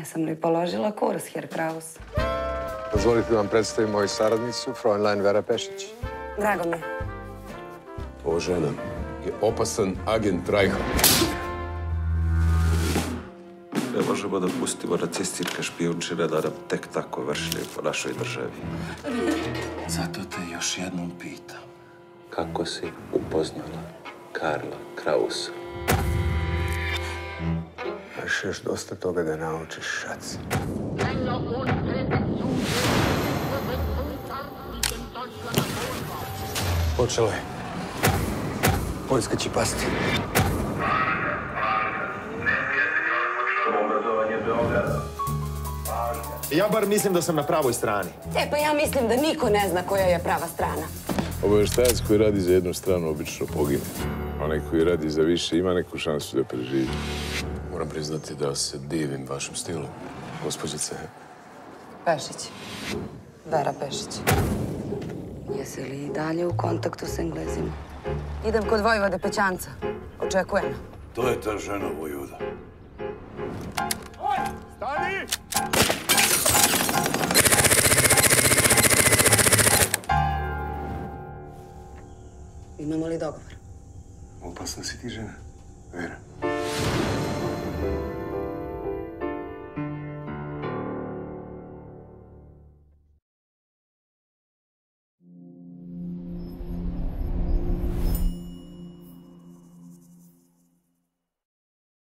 Jesam li položila kurs, Herr Kraus? Dozvolite da vam predstavim moju saradnicu, Fräulein Vera Pešić. Drago mi je. Ova žena je opasan agent Reicha. Ne možemo da pustimo nacističke špijunčine da nam tek tako vršljaju po našoj državi. Zato te još jednom pitam. Kako si upoznala Karla Krausa? Imaš još dosta toga da naučiš, Šac. Počelo je. Poljska će pasti. Ja bar mislim da sam na pravoj strani. Pa ja mislim da niko ne zna koja je prava strana. Obaveštajac koji radi za jednu stranu obično pogine. Onaj koji radi za više ima neku šansu da preživi. Moram priznati da se divim vašem stilu, gospođice. Pešić. Vera Pešić. Jesi li i dalje u kontaktu s Englezima? Idem kod Vojvode Pećanca. Očekujem. To je ta žena, Vojvoda. Stani! Imamo li dogovor? Opasna si ti žena, Vera.